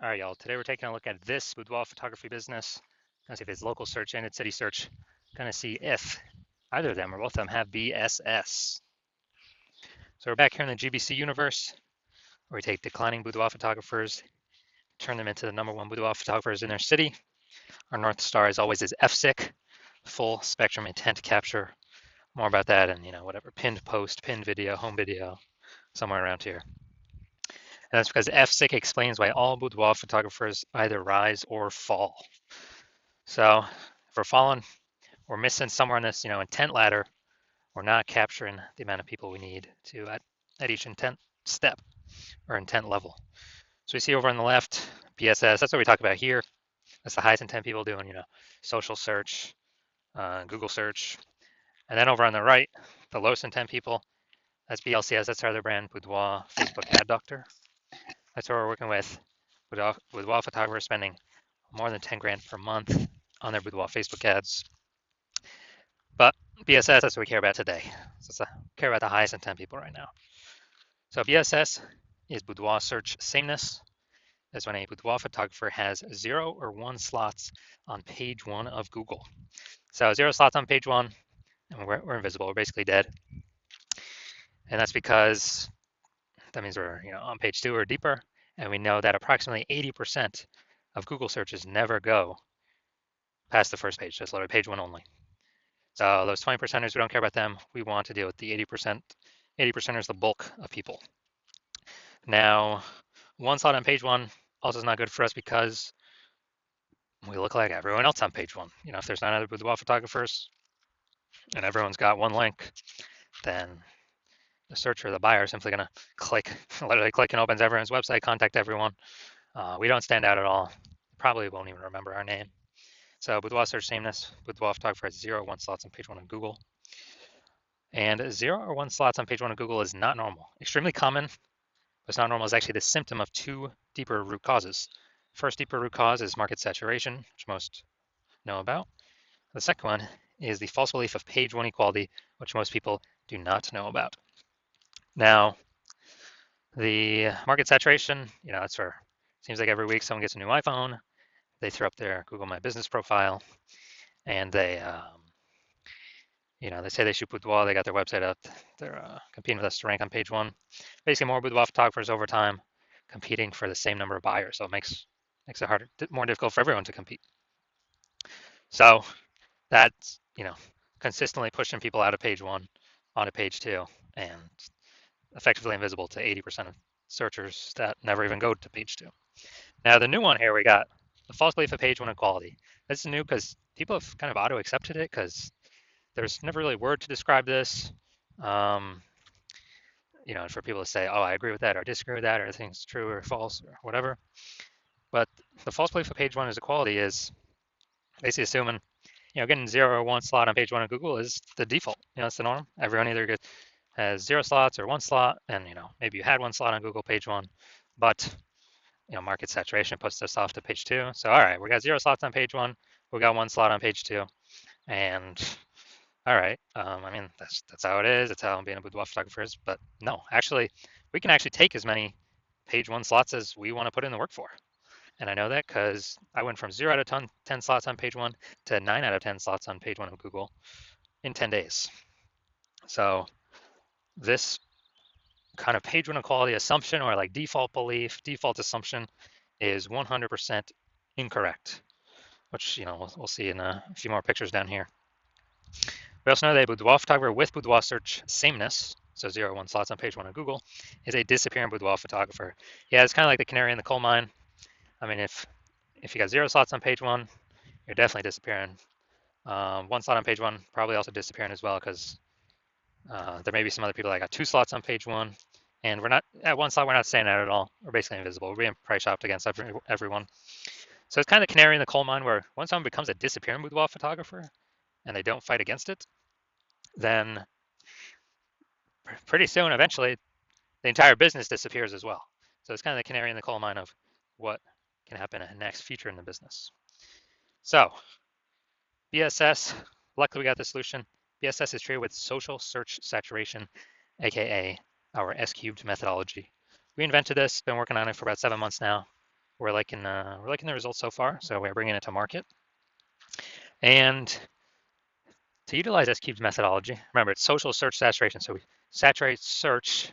All right, y'all. Today we're taking a look at this boudoir photography business. Gonna see if it's local search and it's city search. Gonna see if either of them or both of them have BSS. So we're back here in the GBC universe, where we take declining boudoir photographers, turn them into the #1 boudoir photographers in their city. Our North Star, as always, is FSIC, full spectrum intent capture. More about that and whatever pinned post, pinned video, home video, somewhere around here. And that's because FSIC explains why all boudoir photographers either rise or fall. So if we're falling, we're missing somewhere on this, intent ladder. We're not capturing the amount of people we need to at each intent step or intent level. So we see over on the left, BSS. That's what we talk about here. That's the highest intent people doing, social search, Google search. And then over on the right, the lowest intent people, that's BLCS. That's our other brand, Boudoir Facebook Ad Doctor. That's what we're working with. Boudoir photographers spending more than 10 grand per month on their boudoir Facebook ads. But BSS, that's what we care about today. So care about the highest intent people right now. So BSS is boudoir search sameness. That's when a boudoir photographer has 0 or 1 slots on page 1 of Google. So 0 slots on page 1, and we're invisible. We're basically dead. And that's because that means we're on page 2 or deeper, and we know that approximately 80% of Google searches never go past the first page, just literally page 1 only. So those 20%ers, we don't care about them. We want to deal with the 80%. 80%ers, the bulk of people. Now, 1 slot on page 1 also is not good for us because we look like everyone else on page 1. If there's 9 other boudoir photographers and everyone's got 1 link, then the searcher, the buyer, is simply going to click, literally click and opens everyone's website, contact everyone. We don't stand out at all. Probably won't even remember our name. So boudoir search sameness, boudoir photographer has 0 or 1 slots on page 1 of Google. And 0 or 1 slots on page 1 of Google is not normal. Extremely common, but it's not normal is actually the symptom of 2 deeper root causes. First deeper root cause is market saturation, which most know about. The second one is the false belief of page 1 equality, which most people do not know about. Now, the market saturation, that's where it seems like every week someone gets a new iPhone, they throw up their Google My Business profile, and they they say they shoot boudoir, they got their website up, they're competing with us to rank on page 1. Basically, more boudoir photographers over time competing for the same number of buyers, so it makes it harder, more difficult for everyone to compete. So that's consistently pushing people out of page 1 onto page 2, and effectively invisible to 80% of searchers that never even go to page 2. Now the new one here, we got the false belief of page 1 equality. This is new because people have kind of auto-accepted it because there's never really a word to describe this. For people to say, oh, I agree with that or disagree with that or I think it's true or false or whatever. But the false belief of page 1 is equality is basically assuming, getting 0 or 1 slot on page 1 of Google is the default. It's the norm. Everyone either has 0 slots or 1 slot, and maybe you had 1 slot on Google page 1, but market saturation puts us off to page 2. So all right, we got 0 slots on page 1, we got 1 slot on page 2, and all right, I mean that's how it is. It's how being a boudoir photographer is. But no, actually, we can actually take as many page 1 slots as we want to put in the work for. And I know that because I went from 0 out of 10 slots on page 1 to 9 out of 10 slots on page 1 of Google in 10 days. So this kind of page 1 equality assumption or like default belief, default assumption is 100% incorrect, which we'll see in a few more pictures down here. We also know that a boudoir photographer with boudoir search sameness, so 0 or 1 slots on page 1 of Google, is a disappearing boudoir photographer. Yeah, it's kind of like the canary in the coal mine. I mean, if you got 0 slots on page 1, you're definitely disappearing. 1 slot on page 1 probably also disappearing as well because there may be some other people that got 2 slots on page 1, and we're not at 1 slot. We're not staying out at all. We're basically invisible. We're being price shopped against everyone. So it's kind of canary in the coal mine where once someone becomes a disappearing boudoir photographer and they don't fight against it, then pretty soon, eventually, the entire business disappears as well. So it's kind of the canary in the coal mine of what can happen in the next future in the business. So BSS, luckily we got the solution. BSS is treated with social search saturation, aka our S-cubed methodology. We invented this, been working on it for about 7 months now. we're liking the results so far. So we're bringing it to market. And to utilize S-Cube's methodology, remember it's social search saturation. So we saturate search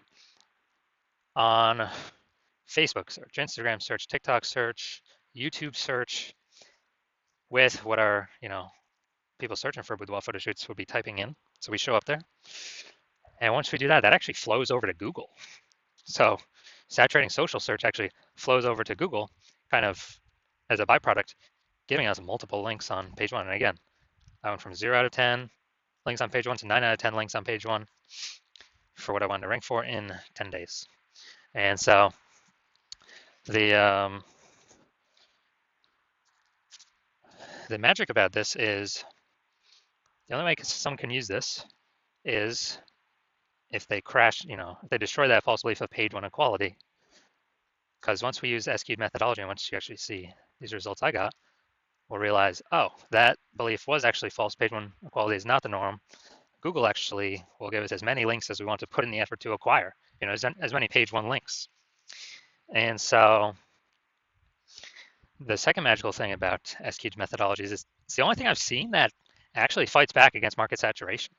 on Facebook search, Instagram search, TikTok search, YouTube search with what our people searching for boudoir photo shoots would be typing in. So we show up there. And once we do that, that actually flows over to Google. So saturating social search actually flows over to Google kind of as a byproduct, giving us multiple links on page one. And again, I went from 0 out of 10 links on page one to 9 out of 10 links on page one for what I wanted to rank for in 10 days. And so the magic about this is the only way someone can use this is if they crash, if they destroy that false belief of page one equality. Because once we use S-Cube methodology, and once you actually see these results I got, we'll realize, oh, that belief was actually false. Page one equality is not the norm. Google actually will give us as many links as we want to put in the effort to acquire, as many page one links. And so the second magical thing about S-Cube's methodologies is it's the only thing I've seen that actually fights back against market saturation.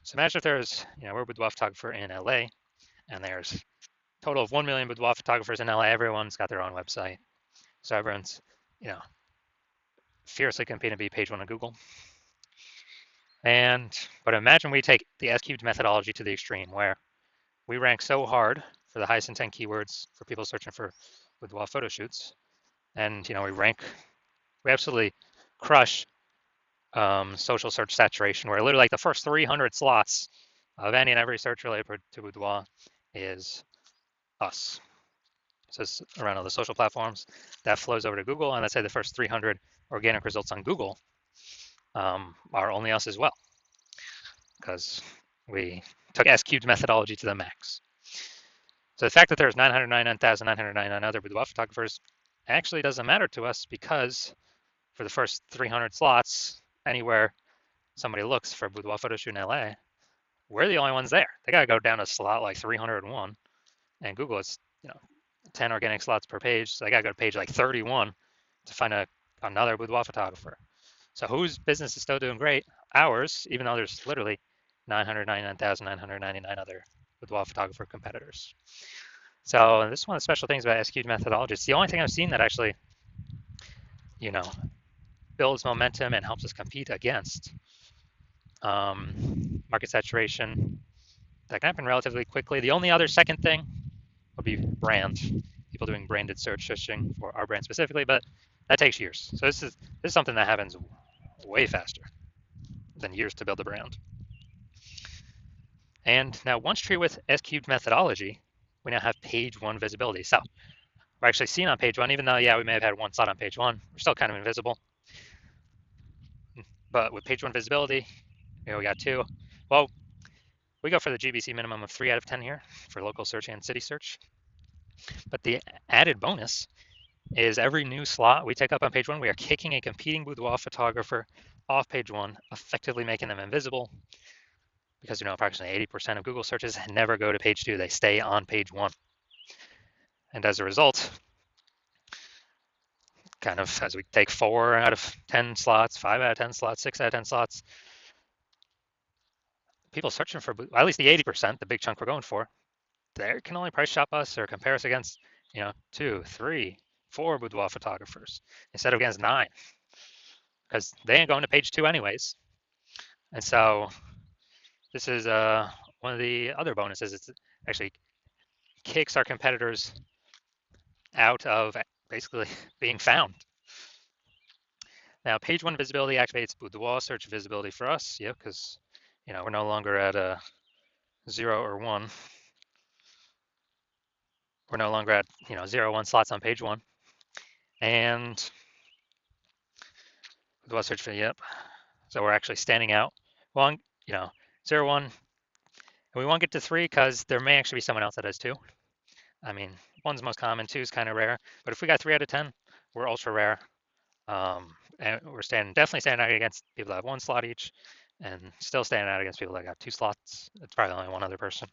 So imagine if there's, we're a boudoir photographer in LA, and there's a total of 1 million boudoir photographers in LA. Everyone's got their own website. So everyone's, fiercely competing to be page one on Google. But imagine we take the S-Cubed methodology to the extreme where we rank so hard for the highest intent keywords for people searching for boudoir photo shoots. And, we absolutely crush social search saturation, where literally like the first 300 slots of any and every search related to boudoir is us. So it's around all the social platforms. That flows over to Google, and let's say the first 300 organic results on Google are only us as well, because we took S-Cubed methodology to the max. So the fact that there's 999,999 other boudoir photographers actually doesn't matter to us, because for the first 300 slots, anywhere somebody looks for boudoir photo shoot in LA, we're the only ones there. They got to go down to slot like 301, and Google is 10 organic slots per page. So they got to go to page like 31 to find another boudoir photographer. So whose business is still doing great? Ours, even though there's literally 999,999 other boudoir photographer competitors. So this is one of the special things about S-Cubed methodology. It's the only thing I've seen that actually, builds momentum and helps us compete against market saturation. That can happen relatively quickly. The only other second thing would be brand. People doing branded searching for our brand specifically, but that takes years. So this is something that happens way faster than years to build a brand. And now once treated with S-Cubed methodology, we now have page one visibility. So we're actually seen on page one, even though, we may have had one slot on page one, we're still kind of invisible. But with page one visibility, we got 2. Well, we go for the GBC minimum of 3 out of 10 here for local search and city search. But the added bonus is every new slot we take up on page one, we are kicking a competing boudoir photographer off page one, effectively making them invisible, because approximately 80% of Google searches never go to page 2. They stay on page 1. And as a result, kind of as we take 4 out of 10 slots, 5 out of 10 slots, 6 out of 10 slots, people searching for, at least the 80%, the big chunk we're going for, they can only price shop us or compare us against, 2, 3, 4 boudoir photographers instead of against 9, because they ain't going to page 2 anyways. And so this is one of the other bonuses. It actually kicks our competitors out of basically being found. Now, page one visibility activates boudoir search visibility for us, because we're no longer at 0 or 1. We're no longer at 0, 1 slots on page 1, and boudoir search for So we're actually standing out. Well, 0, 1, and we won't get to 3 because there may actually be someone else that has 2. I mean, 1's most common, 2's kind of rare. But if we got 3 out of 10, we're ultra rare. And we're definitely standing out against people that have 1 slot each, and still standing out against people that got 2 slots. It's probably only one other person.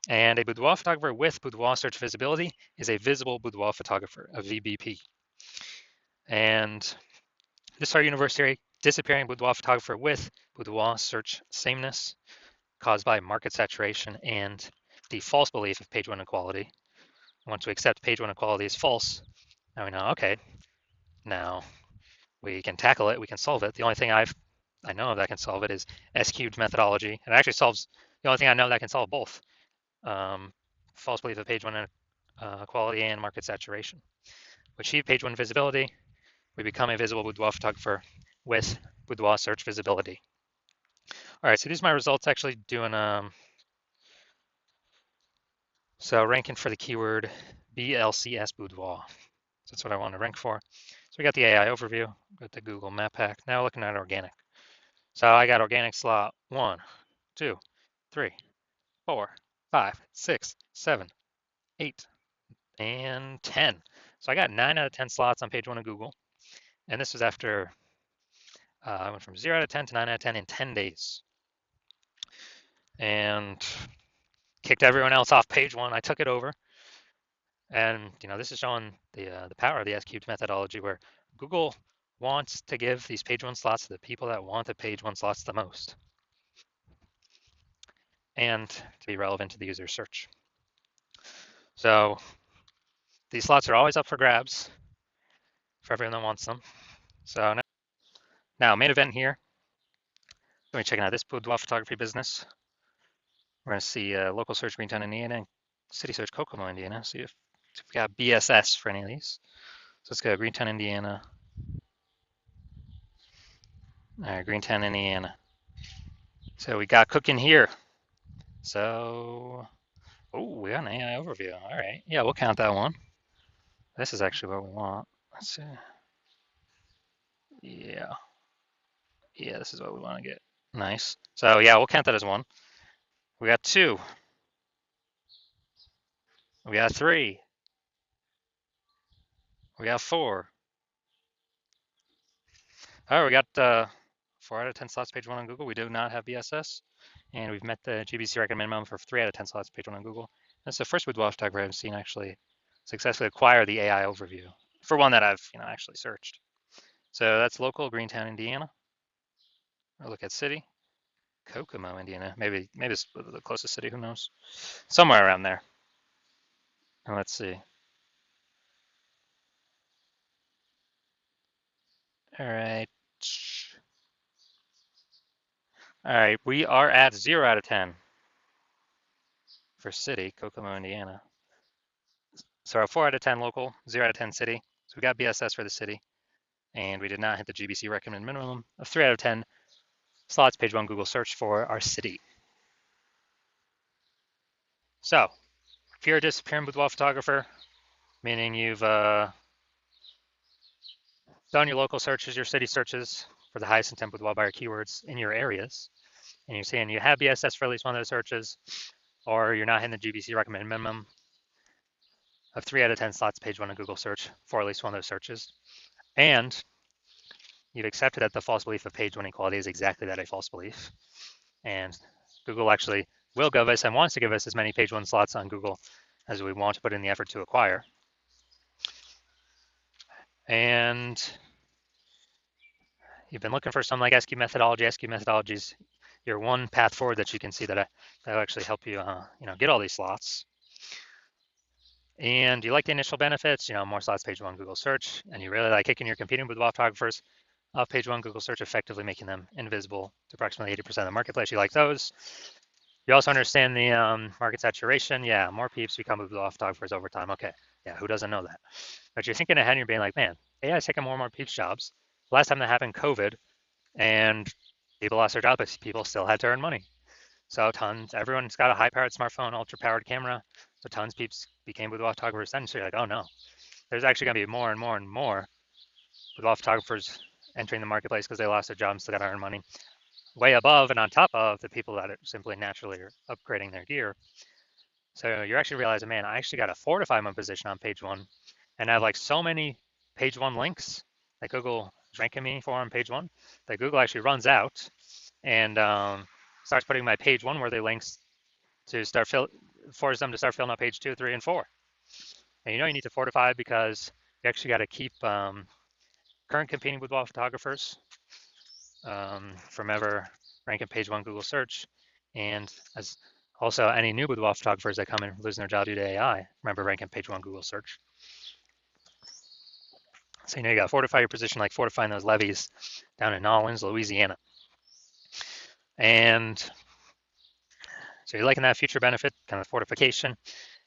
And a boudoir photographer with boudoir search visibility is a visible boudoir photographer, a VBP. And this is our university disappearing boudoir photographer with boudoir search sameness caused by market saturation and the false belief of page one equality. Once we accept page one equality is false, now we know, okay, now we can tackle it, we can solve it. The only thing I know of that can solve it is S-cubed methodology. It actually solves, the only thing I know that can solve both false belief of page one equality and market saturation. We achieve page one visibility, we become a visible boudoir photographer with boudoir search visibility. All right, so these are my results actually doing, so ranking for the keyword BLCS boudoir. So that's what I want to rank for. So we got the AI overview, got the Google Map Pack. Now looking at organic. So I got organic slot 1, 2, 3, 4, 5, 6, 7, 8, and 10. So I got 9 out of 10 slots on page 1 of Google. And this was after I went from 0 out of 10 to 9 out of 10 in 10 days. And kicked everyone else off page 1. I took it over. And this is showing the power of the S-cubed methodology, where Google wants to give these page 1 slots to the people that want the page 1 slots the most, and to be relevant to the user search. So these slots are always up for grabs for everyone that wants them. So now main event here. Let me check out this boudoir photography business. We're going to see local search Greentown, Indiana, and city search Kokomo, Indiana. See if we got BSS for any of these. So let's go Greentown, Indiana. All right, Greentown, Indiana. So we got cooking here. So, oh, we got an AI overview. All right, yeah, we'll count that one. This is actually what we want. Let's see. Yeah, this is what we want to get. Nice. So yeah, we'll count that as one. We got 2. We got 3. We got 4. Oh, we got 4 out of 10 slots page 1 on Google. We do not have BSS. And we've met the GBC recommend minimum for 3 out of 10 slots page 1 on Google. That's the first boudoir photographer I've seen actually successfully acquire the AI overview for one that I've actually searched. So that's local, Greentown, Indiana. Or look at city, Kokomo, Indiana. Maybe it's the closest city, who knows? Somewhere around there. And let's see. All right. All right, we are at 0 out of 10 for city, Kokomo, Indiana. So our 4 out of 10 local, 0 out of 10 city. So we got BSS for the city, and we did not hit the GBC recommend minimum of 3 out of 10 slots page 1 Google search for our city. So if you're a disappearing boudoir photographer, meaning you've done your local searches, your city searches for the highest intent boudoir buyer keywords in your areas, and you're saying you have BSS for at least one of those searches, or you're not hitting the GBC recommend minimum of 3 out of 10 slots page 1 of Google search for at least one of those searches, and you've accepted that the false belief of page 1 equality is exactly that, a false belief, and Google actually will give us and wants to give us as many page 1 slots on Google as we want to put in the effort to acquire. And you've been looking for some like SQ methodology. SQ methodologies, your one path forward that you can see that'll actually help you, get all these slots. And you like the initial benefits, more slots page 1 Google search, and you really like kicking your competing boudoir photographers off page 1 Google search, effectively making them invisible to approximately 80% of the marketplace. You like those. You also understand the market saturation. Yeah, more peeps become boudoir photographers over time. Okay, yeah, who doesn't know that? But you're thinking ahead and you're being like, man, AI is taking more and more peeps jobs. Last time that happened, COVID, and people lost their jobs, but people still had to earn money. So everyone's got a high-powered smartphone, ultra-powered camera. So tons of peeps became boudoir photographers then. So you're like, oh no, there's actually going to be more and more and more boudoir photographers entering the marketplace because they lost their jobs, still got to earn money. Way above and on top of the people that are simply naturally are upgrading their gear. So you're actually realizing, man, I actually got to fortify my position on page 1, and I have like so many page 1 links that Google is ranking me for on page 1 that Google actually runs out and starts putting my page 1 worthy links to start force them to start filling out page 2, 3, and 4. And you need to fortify because you actually got to keep current competing boudoir photographers from ever ranking page 1 Google search, and as also any new boudoir photographers that come in losing their job due to AI, remember ranking page 1 Google search. So you got to fortify your position, like fortifying those levees down in Nolens, Louisiana. And so you're liking that future benefit, kind of fortification.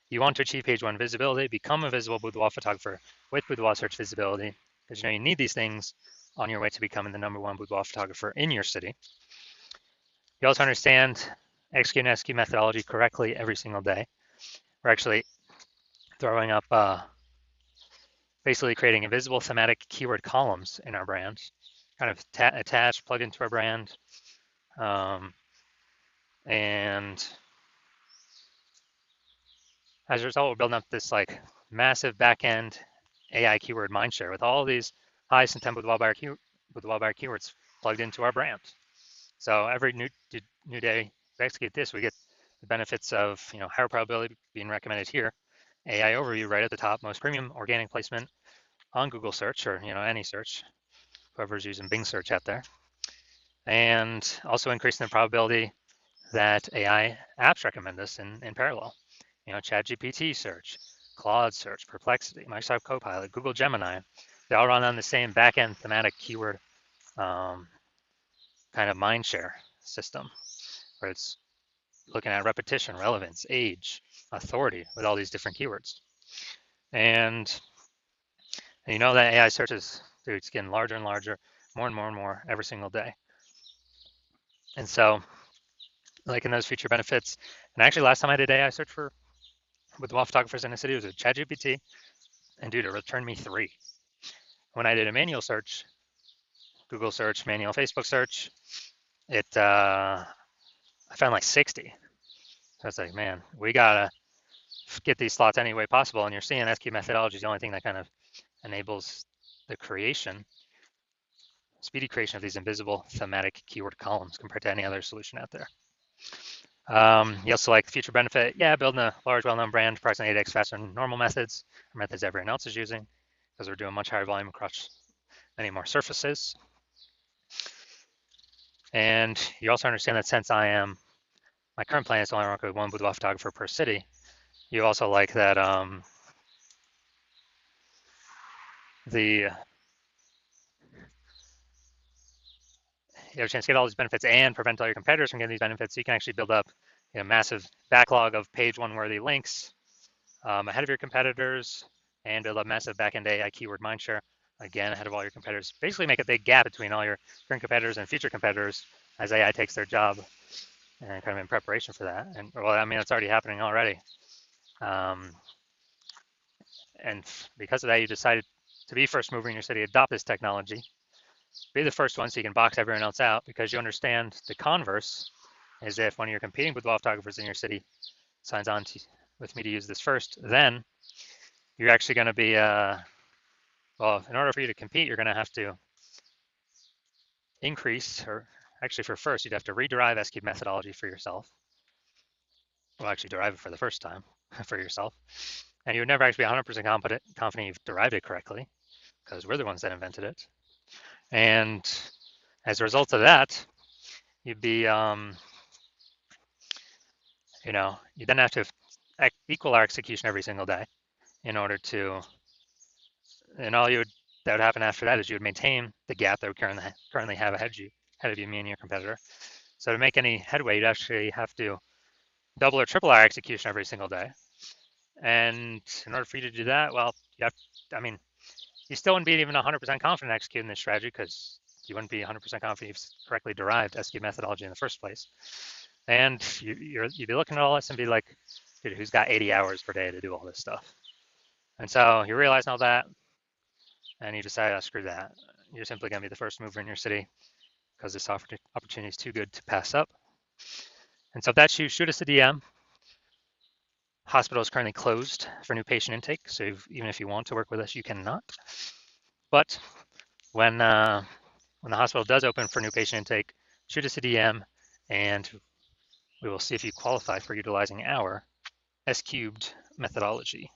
You want to achieve page 1 visibility, become a visible boudoir photographer with boudoir search visibility, because you need these things on your way to becoming the #1 boudoir photographer in your city. You also understand execute and SQ methodology correctly every single day. We're actually throwing up basically creating invisible thematic keyword columns in our brand, kind of attached, plugged into our brand. And as a result, we're building up this like massive backend AI keyword mindshare with all these highest intent boudoir buyer keywords plugged into our brand. So every new day we execute this, we get the benefits of higher probability being recommended here, AI overview right at the top, most premium organic placement on Google search or any search, whoever's using Bing search out there, and also increasing the probability that AI apps recommend us in parallel. ChatGPT search, Claude search, Perplexity, Microsoft Copilot, Google Gemini, they all run on the same backend thematic keyword kind of mindshare system, where it's looking at repetition, relevance, age, authority with all these different keywords. And that AI searches, dude, it's getting larger and larger, more and more and more every single day. And so, like in those feature benefits, and actually last time I did AI search with boudoir photographers in the city, it was with ChatGPT, and dude, it returned me 3. When I did a manual search, Google search, manual Facebook search, I found like 60. So it's like, man, we gotta get these slots any way possible. And you're seeing SQ methodology is the only thing that kind of enables the speedy creation of these invisible thematic keyword columns compared to any other solution out there. You also like the future benefit, building a large, well-known brand approximately 8x faster than normal methods, or methods everyone else is using, because we're doing much higher volume across many more surfaces. And you also understand that since my current plan is to only work with 1 boudoir photographer per city, you also like that you have a chance to get all these benefits and prevent all your competitors from getting these benefits. So you can actually build up a massive backlog of page 1 worthy links ahead of your competitors, and build up massive backend AI keyword mindshare, again, ahead of all your competitors. Basically make a big gap between all your current competitors and future competitors as AI takes their job, and kind of in preparation for that. And it's already happening already. And because of that, you decided to be first mover in your city, adopt this technology, be the first one so you can box everyone else out, because you understand the converse is if one of your competing boudoir photographers in your city signs on with me to use this first, then you're actually going to be, in order for you to compete, you're going to have to increase, or actually for first, you'd have to rederive SQ methodology for yourself. Well, actually derive it for the first time for yourself. And you would never actually be 100% confident you've derived it correctly, because we're the ones that invented it. And as a result of that, you'd be, you then have to equal our execution every single day in order to, and that would happen after that is you would maintain the gap that we currently have ahead of you, me and your competitor. So to make any headway, you'd actually have to double or triple our execution every single day. And in order for you to do that, you still wouldn't be even 100% confident executing this strategy, because you wouldn't be 100% confident you've correctly derived SQ methodology in the first place. And you'd be looking at all this and be like, dude, who's got 80 hours per day to do all this stuff? And so you realize all that, and you decide, oh, screw that. You're simply going to be the first mover in your city, because this opportunity is too good to pass up. And so if that's you, shoot us a DM. Hospital is currently closed for new patient intake, so even if you want to work with us, you cannot. But when the hospital does open for new patient intake, shoot us a DM, and we will see if you qualify for utilizing our S cubed methodology.